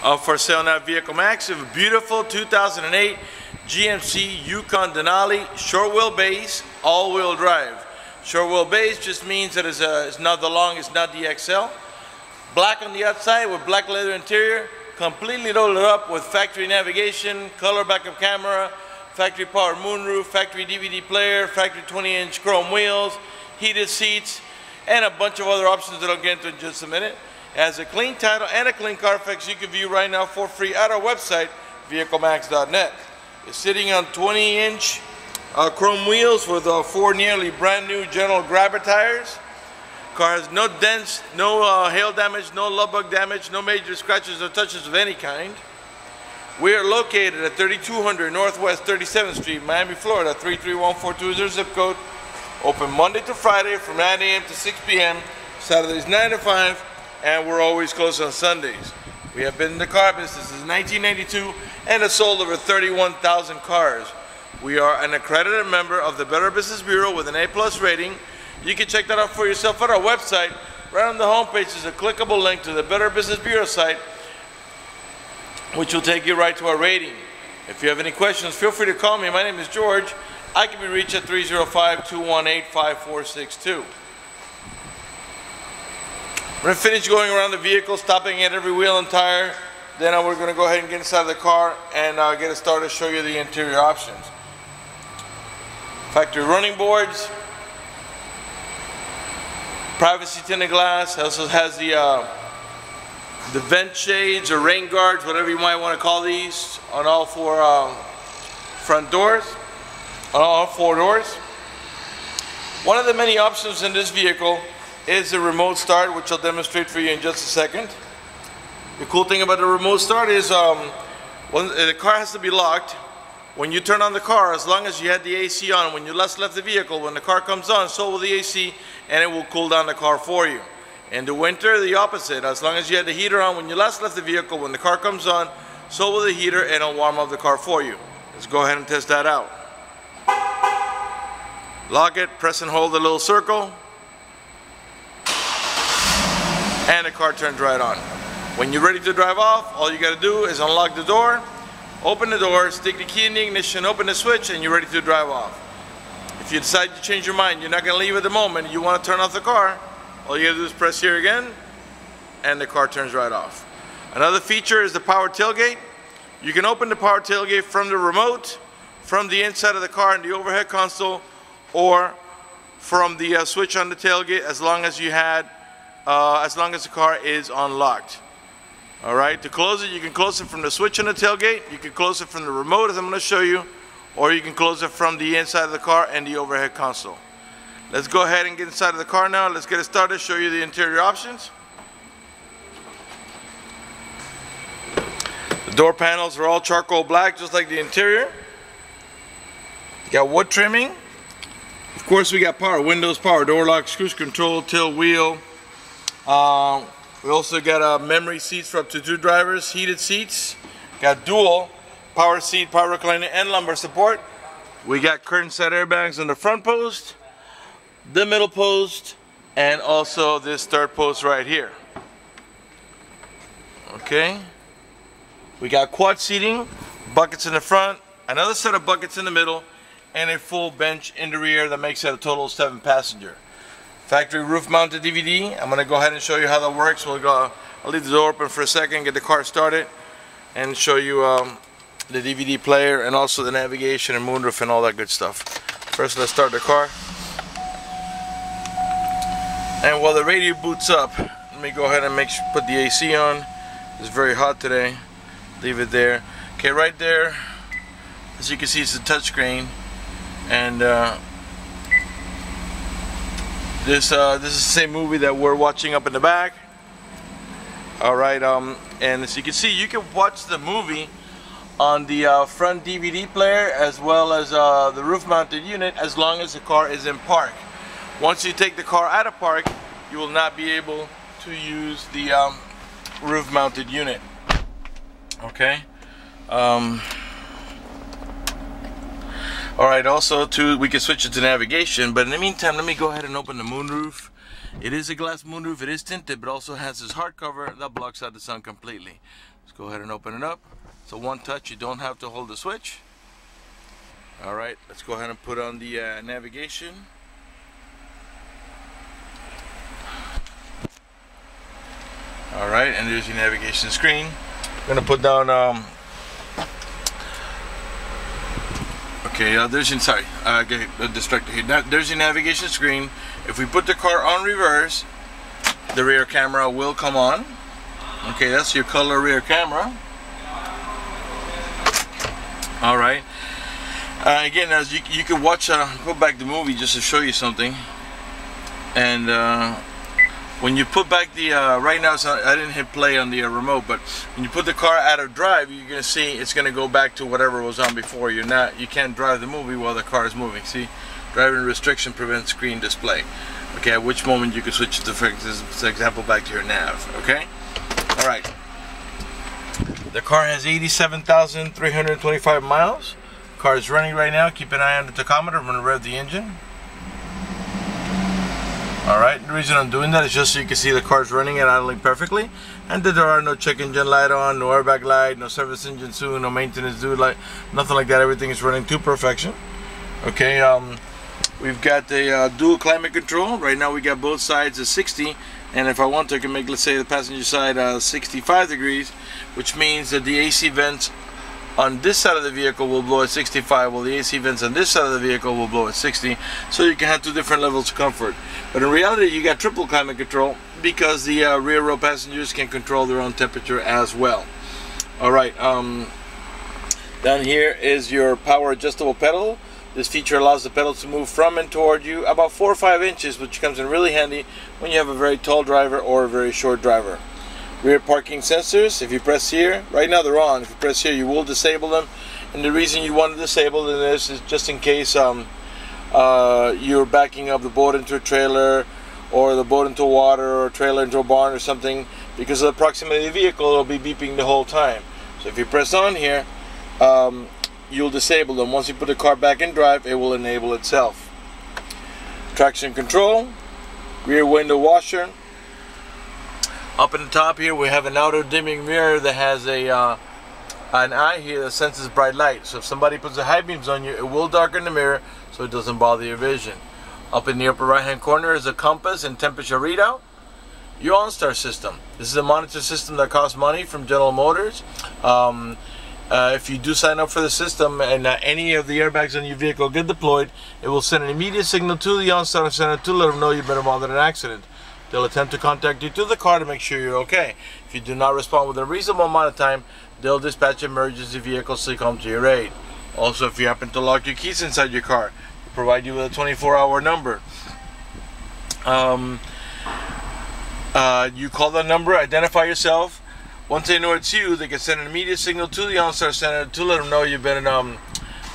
For sale now at Vehiclemax. We have a beautiful 2008 GMC Yukon Denali short wheelbase, all-wheel drive. Short wheelbase just means that it's not the long, it's not the XL. Black on the outside with black leather interior, completely loaded up with factory navigation, color backup camera, factory powered moonroof, factory DVD player, factory 20-inch chrome wheels, heated seats, and a bunch of other options that I'll get into in just a minute. It has a clean title and a clean Carfax you can view right now for free at our website, vehiclemax.net. It's sitting on 20-inch chrome wheels with 4 nearly brand new General Grabber tires. Car has no dents, no hail damage, no love bug damage, no major scratches or touches of any kind. We are located at 3200 Northwest 37th Street, Miami, Florida, 33142 zip code. Open Monday to Friday from 9 a.m. to 6 p.m. Saturdays 9 to 5. And we're always closed on Sundays. We have been in the car business since 1992 and have sold over 31,000 cars. We are an accredited member of the Better Business Bureau with an A+ rating. You can check that out for yourself at our website. Right on the homepage is a clickable link to the Better Business Bureau site, which will take you right to our rating. If you have any questions, feel free to call me. My name is George. I can be reached at 305-218-5462. We're going to finish going around the vehicle, stopping at every wheel and tire. Then we're going to go ahead and get inside of the car and get it started, show you the interior options. Factory running boards, privacy tinted glass, also has the vent shades or rain guards, whatever you might want to call these, on all 4 front doors, on all 4 doors. One of the many options in this vehicle is the remote start, which I'll demonstrate for you in just a second. The cool thing about the remote start is the car has to be locked. When you turn on the car, as long as you had the AC on, when you last left the vehicle, when the car comes on, so will the AC, and it will cool down the car for you. In the winter, the opposite. As long as you had the heater on when you last left the vehicle, when the car comes on, so will the heater, and it'll warm up the car for you. Let's go ahead and test that out. Lock it, press and hold the little circle, and the car turns right on. When you're ready to drive off, all you got to do is unlock the door, open the door, stick the key in the ignition, open the switch, and you're ready to drive off. If you decide to change your mind, you're not going to leave at the moment, you want to turn off the car, all you got to do is press here again, and the car turns right off. Another feature is the power tailgate. You can open the power tailgate from the remote, from the inside of the car in the overhead console, or from the switch on the tailgate, as long as the car is unlocked. All right, to close it, you can close it from the switch on the tailgate, you can close it from the remote, as I'm going to show you, or you can close it from the inside of the car and the overhead console. Let's go ahead and get inside of the car now. Let's get it started, show you the interior options. The door panels are all charcoal black, just like the interior. You got wood trimming. Of course, we got power windows, power door locks, cruise control, tilt wheel. We also got memory seats for up to 2 drivers, heated seats. Got dual power seat, power recliner, and lumbar support. We got curtain side airbags on the front post, the middle post, and also this third post right here. Okay. We got quad seating, buckets in the front, another set of buckets in the middle, and a full bench in the rear that makes it a total of 7 passenger. Factory roof mounted DVD. I'm going to go ahead and show you how that works. I'll leave the door open for a second, get the car started, and show you the DVD player and also the navigation and moonroof and all that good stuff. First, let's start the car. And while the radio boots up, let me go ahead and put the AC on. It's very hot today. Leave it there. Okay, right there, as you can see, it's a touchscreen, and this is the same movie that we're watching up in the back. All right, and as you can see, you can watch the movie on the front DVD player as well as the roof-mounted unit, as long as the car is in park. Once you take the car out of park, you will not be able to use the roof-mounted unit. Okay. Alright, also too, we can switch it to navigation, but in the meantime, let me go ahead and open the moonroof. It is a glass moonroof, it is tinted, but also has this hard cover that blocks out the sun completely. Let's go ahead and open it up. So one touch, you don't have to hold the switch. Alright, let's go ahead and put on the navigation. Alright, and there's your navigation screen. I'm going to put down, there's your, sorry, get distracted here. Now, there's your navigation screen. If we put the car on reverse, the rear camera will come on. Okay, that's your color rear camera. Alright. Again, as you can watch, put back the movie just to show you something. And when you put back the, right now I didn't hit play on the remote, but when you put the car out of drive, you're going to see it's going to go back to whatever was on before. You can't drive the movie while the car is moving. See, driving restriction prevents screen display. Okay, at which moment you can switch to, for example, back to your nav. Okay, all right. The car has 87,325 miles. The car is running right now. Keep an eye on the tachometer. I'm going to rev the engine. Alright, the reason I'm doing that is just so you can see the car's running and idling perfectly, and that there are no check engine light on, no airbag light, no service engine soon, no maintenance due light, nothing like that. Everything is running to perfection. Okay, we've got the dual climate control. Right now we got both sides at 60, and if I want to, I can make, let's say, the passenger side 65 degrees, which means that the AC vents on this side of the vehicle will blow at 65, while the AC vents on this side of the vehicle will blow at 60, so you can have two different levels of comfort. But in reality, you got triple climate control because the rear row passengers can control their own temperature as well. Alright, down here is your power adjustable pedal. This feature allows the pedal to move from and toward you about 4 or 5 inches, which comes in really handy when you have a very tall driver or a very short driver. Rear parking sensors, if you press here, right now they're on. If you press here, you will disable them. And the reason you want to disable this is just in case you're backing up the boat into a trailer, or the boat into water, or a trailer into a barn or something. Because of the proximity of the vehicle, it'll be beeping the whole time. So if you press on here, you'll disable them. Once you put the car back in drive, it will enable itself. Traction control, rear window washer. Up in the top here, we have an outer dimming mirror that has an eye here that senses bright light. So if somebody puts the high beams on you, it will darken the mirror so it doesn't bother your vision. Up in the upper right hand corner is a compass and temperature readout. Your OnStar system. This is a monitor system that costs money from General Motors. If you do sign up for the system and any of the airbags on your vehicle get deployed, it will send an immediate signal to the OnStar center to let them know you've been involved in an accident. They'll attempt to contact you to the car to make sure you're okay. If you do not respond within a reasonable amount of time, they'll dispatch emergency vehicles to come to your aid. Also, if you happen to lock your keys inside your car, they'll provide you with a 24-hour number. You call that number, identify yourself. Once they know it's you, they can send an immediate signal to the OnStar center to let them know you've been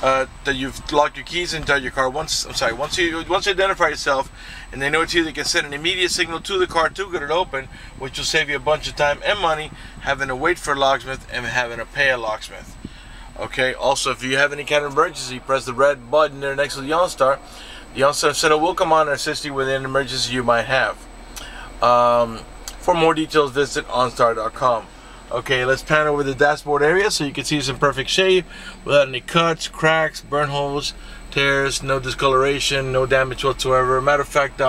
that you've locked your keys inside your car. Once you identify yourself and they know it's you, they can send an immediate signal to the car to get it open, which will save you a bunch of time and money having to wait for a locksmith and having to pay a locksmith. Okay, also if you have any kind of emergency, press the red button there next to the OnStar. The OnStar center will come on and assist you with any emergency you might have. For more details, visit OnStar.com. Okay, let's pan over the dashboard area so you can see it's in perfect shape without any cuts, cracks, burn holes, tears, no discoloration, no damage whatsoever. Matter of fact,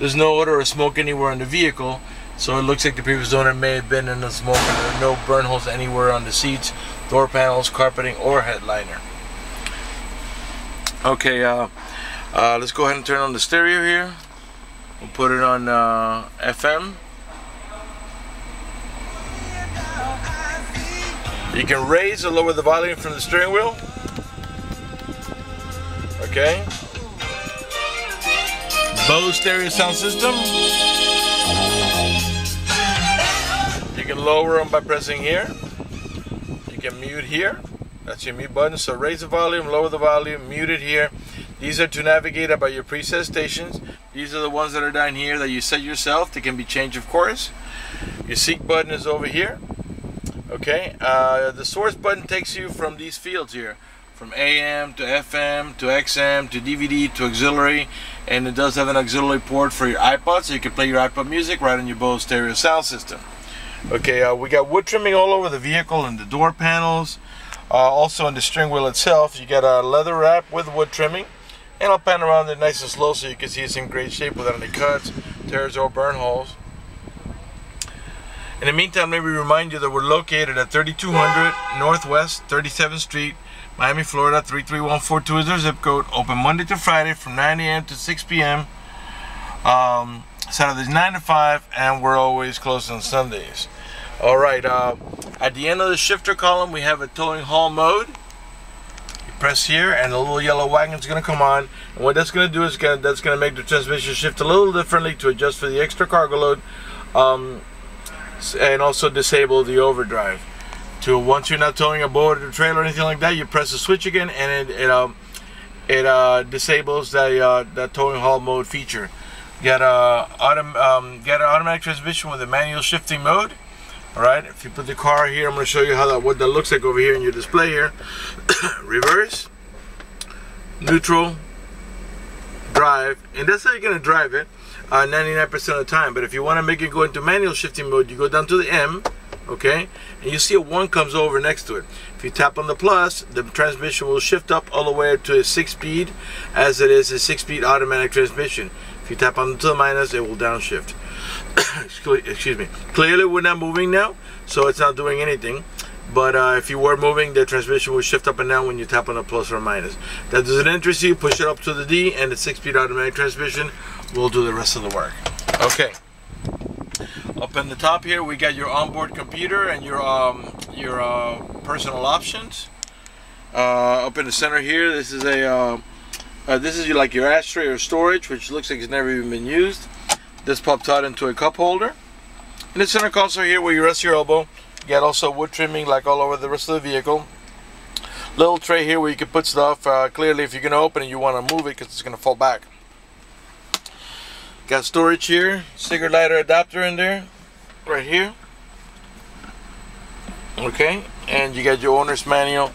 there's no odor or smoke anywhere in the vehicle, so it looks like the previous owner may have been in the smoke, and there are no burn holes anywhere on the seats, door panels, carpeting, or headliner. Okay, let's go ahead and turn on the stereo here. We'll put it on FM. You can raise or lower the volume from the steering wheel. Okay. Bose stereo sound system. You can lower them by pressing here. You can mute here. That's your mute button. So raise the volume, lower the volume, mute it here. These are to navigate about your preset stations. These are the ones that are down here that you set yourself. They can be changed, of course. Your seek button is over here. Okay, the source button takes you from these fields here, from AM to FM to XM to DVD to auxiliary, and it does have an auxiliary port for your iPod, so you can play your iPod music right on your Bose stereo sound system. Okay, we got wood trimming all over the vehicle and the door panels. Also on the steering wheel itself, you got a leather wrap with wood trimming. And I'll pan around it nice and slow so you can see it's in great shape without any cuts, tears, or burn holes. In the meantime, let me remind you that we're located at 3200 Northwest 37th Street, Miami, Florida 33142 is our zip code. Open Monday to Friday from 9 a.m. to 6 p.m. Saturdays 9 to 5, and we're always closed on Sundays. All right, at the end of the shifter column, we have a towing haul mode. You press here, and the little yellow wagon is going to come on. And what that's going to do is that's going to make the transmission shift a little differently to adjust for the extra cargo load, and also disable the overdrive. Once you're not towing a boat or a trailer or anything like that, you press the switch again, and it disables that towing haul mode feature. Got an automatic transmission with a manual shifting mode. All right, if you put the car here, I'm going to show you what that looks like over here in your display here. Reverse, neutral, drive, and that's how you're going to drive it 99% of the time. But if you want to make it go into manual shifting mode, you go down to the M, okay, and you see a 1 comes over next to it. If you tap on the plus, the transmission will shift up all the way to a 6-speed, as it is a 6-speed automatic transmission. If you tap on the minus, it will downshift. Excuse me. Clearly we're not moving now, so it's not doing anything. But if you were moving, the transmission will shift up and down when you tap on the plus or minus. That doesn't interest you, push it up to the D, and the 6-speed automatic transmission will do the rest of the work. Okay. Up in the top here, we got your onboard computer and your personal options. Up in the center here, this is like your ashtray or storage, which looks like it's never even been used. This pops out into a cup holder. In the center console here, where you rest your elbow, you got also wood trimming like all over the rest of the vehicle. Little tray here where you can put stuff. Clearly, if you're going to open it, you want to move it because it's going to fall back. Got storage here, cigarette lighter adapter in there, right here. Okay, and you got your owner's manual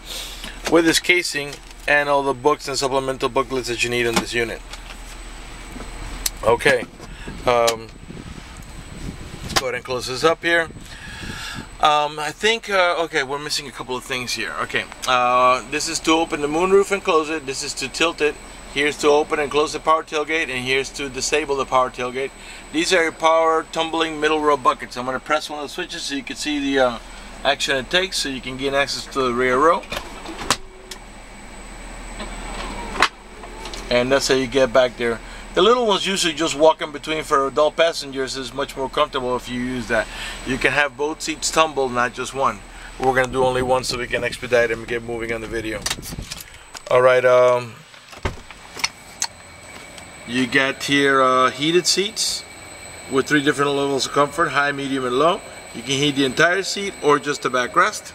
with this casing and all the books and supplemental booklets that you need in this unit. Okay, let's go ahead and close this up here. I think, okay, we're missing a couple of things here. Okay, this is to open the moonroof and close it. This is to tilt it. Here's to open and close the power tailgate, and here's to disable the power tailgate. These are your power tumbling middle row buckets. I'm going to press one of the switches so you can see the action it takes, so you can gain access to the rear row. And that's how you get back there. The little ones usually just walk in between. For adult passengers, is much more comfortable if you use that. You can have both seats tumble, not just one. We're going to do only one so we can expedite and get moving on the video. Alright, you got here heated seats with 3 different levels of comfort: high, medium, and low. You can heat the entire seat or just the backrest.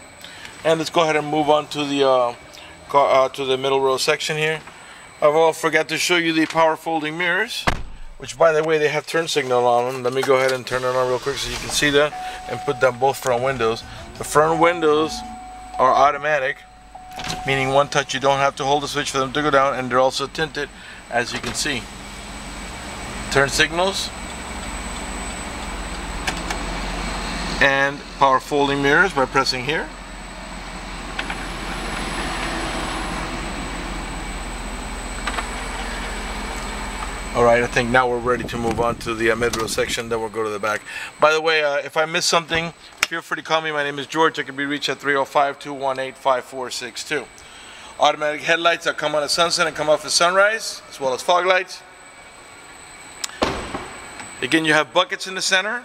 And let's go ahead and move on to the middle row section here. I forgot to show you the power folding mirrors, which, by the way, they have turn signal on them. Let me go ahead and turn it on real quick so you can see that, and put down both front windows. The front windows are automatic, meaning one touch, you don't have to hold the switch for them to go down, and they're also tinted, as you can see. Turn signals and power folding mirrors by pressing here. Alright, I think now we're ready to move on to the mid-row section, then we'll go to the back. By the way, if I missed something, feel free to call me. My name is George. I can be reached at 305-218-5462. Automatic headlights that come on at sunset and come off at sunrise, as well as fog lights. Again, you have buckets in the center,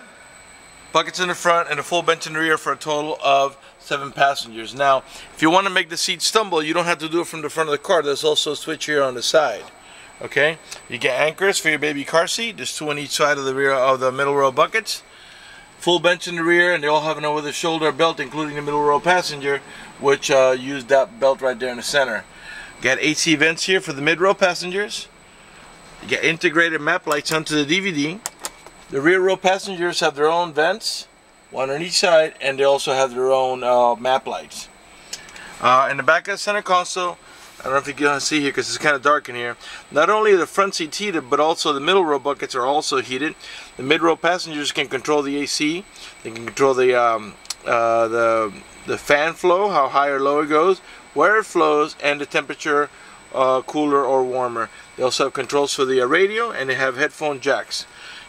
buckets in the front, and a full bench in the rear for a total of 7 passengers. Now, if you want to make the seat stumble, you don't have to do it from the front of the car. There's also a switch here on the side. Okay, you get anchors for your baby car seat. There's 2 on each side of the rear of the middle row buckets. Full bench in the rear, and they all have an over-the-shoulder belt, including the middle row passenger, which use that belt right there in the center. Got AC vents here for the mid-row passengers. You get integrated map lights onto the DVD. The rear row passengers have their own vents, 1 on each side, and they also have their own map lights. In the back of the center console, I don't know if you can see here because it's kind of dark in here. Not only are the front seats heated, but also the middle row buckets are also heated. The mid-row passengers can control the AC. They can control the fan flow, how high or low it goes, where it flows, and the temperature, cooler or warmer. They also have controls for the radio, and they have headphone jacks.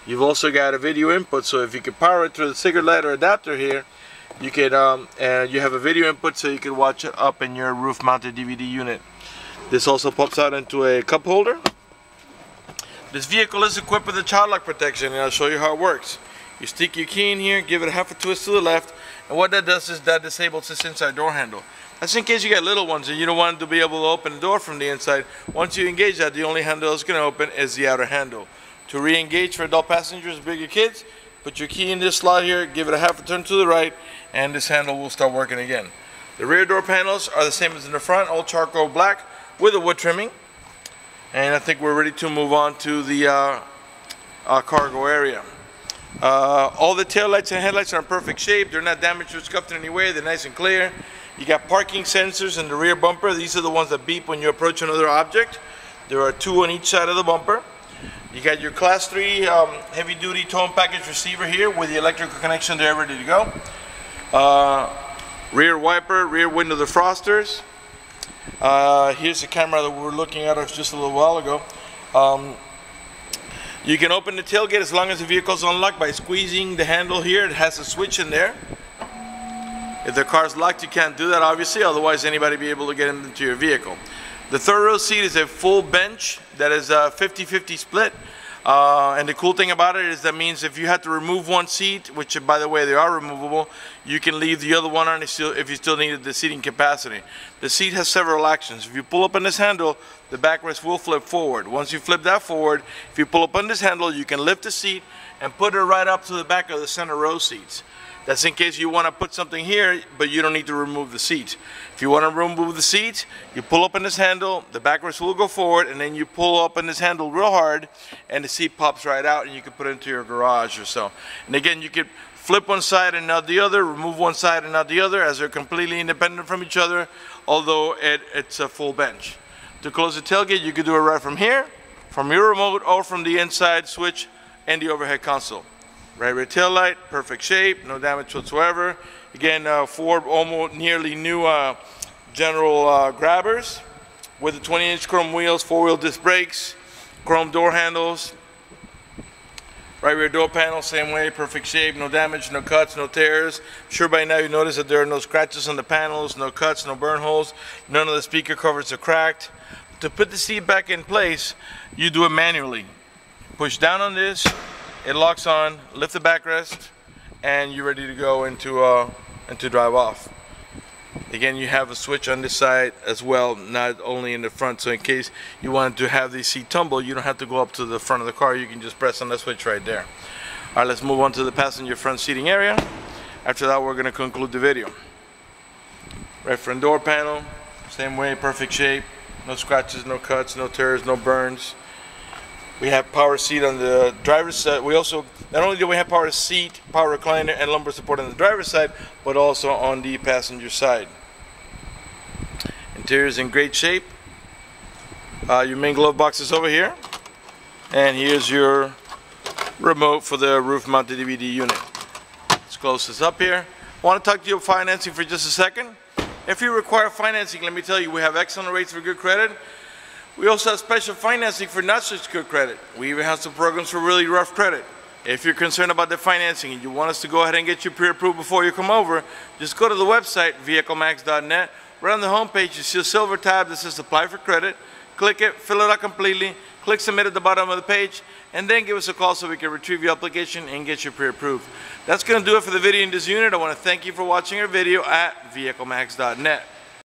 You've also got a video input, so if you can power it through the cigarette lighter adapter here, you can, and you have a video input so you can watch it up in your roof-mounted DVD unit. This also pops out into a cup holder. This vehicle is equipped with a child lock protection, and I'll show you how it works. You stick your key in here, give it a half a twist to the left, and what that does is that disables this inside door handle. That's in case you got little ones and you don't want them to be able to open the door from the inside. Once you engage that, the only handle that's going to open is the outer handle. To re-engage for adult passengers, bigger kids, put your key in this slot here, give it a half a turn to the right, and this handle will start working again. The rear door panels are the same as in the front, all charcoal black with a wood trimming. And I think we're ready to move on to the cargo area. All the tail lights and headlights are in perfect shape. They're not damaged or scuffed in any way. They're nice and clear. You got parking sensors in the rear bumper. These are the ones that beep when you approach another object. There are 2 on each side of the bumper. You got your class 3 heavy duty towing package receiver here with the electrical connection there ready to go. Rear wiper, rear window defrosters. Here's the camera that we were looking at just a little while ago. You can open the tailgate as long as the vehicle is unlocked by squeezing the handle here. It has a switch in there. If the car's locked, you can't do that obviously, otherwise anybody be able to get into your vehicle. The third row seat is a full bench that is a 50-50 split. And the cool thing about it is that means if you had to remove one seat, which by the way they are removable, you can leave the other one on if you still needed the seating capacity. The seat has several actions. If you pull up on this handle, the backrest will flip forward. Once you flip that forward, if you pull up on this handle, you can lift the seat and put it right up to the back of the center row seats. That's in case you want to put something here, but you don't need to remove the seat. If you want to remove the seat, you pull up on this handle, the backrest will go forward, and then you pull up on this handle real hard, and the seat pops right out, and you can put it into your garage or so. And again, you could flip one side and not the other, remove one side and not the other, as they're completely independent from each other, although it's a full bench. To close the tailgate, you could do it right from here, from your remote, or from the inside switch and the overhead console. Right rear tail light, perfect shape, no damage whatsoever. Again, 4 almost nearly new general grabbers with the 20-inch chrome wheels, 4-wheel disc brakes, chrome door handles. Right rear door panel, same way, perfect shape, no damage, no cuts, no tears. I'm sure by now you notice that there are no scratches on the panels, no cuts, no burn holes. None of the speaker covers are cracked. To put the seat back in place, you do it manually. Push down on this. It locks on, lift the backrest, and you're ready to go into drive off. Again, you have a switch on this side as well, not only in the front, so in case you wanted to have the seat tumble, you don't have to go up to the front of the car, you can just press on the switch right there. Alright, let's move on to the passenger front seating area. After that, we're going to conclude the video. Right front door panel, same way, perfect shape, no scratches, no cuts, no tears, no burns. We have power seat on the driver's side. We also, not only do we have power seat, power recliner, and lumbar support on the driver's side, but also on the passenger side. Interior is in great shape. Your main glove box is over here. And here's your remote for the roof-mounted DVD unit. Let's close this up here. I want to talk to you about financing for just a second. If you require financing, let me tell you, we have excellent rates for good credit. We also have special financing for not such good credit. We even have some programs for really rough credit. If you're concerned about the financing and you want us to go ahead and get you pre-approved before you come over, just go to the website, vehiclemax.net. Right on the home page, you see a silver tab that says Apply for Credit. Click it, fill it out completely, click Submit at the bottom of the page, and then give us a call so we can retrieve your application and get you pre-approved. That's going to do it for the video in this unit. I want to thank you for watching our video at vehiclemax.net.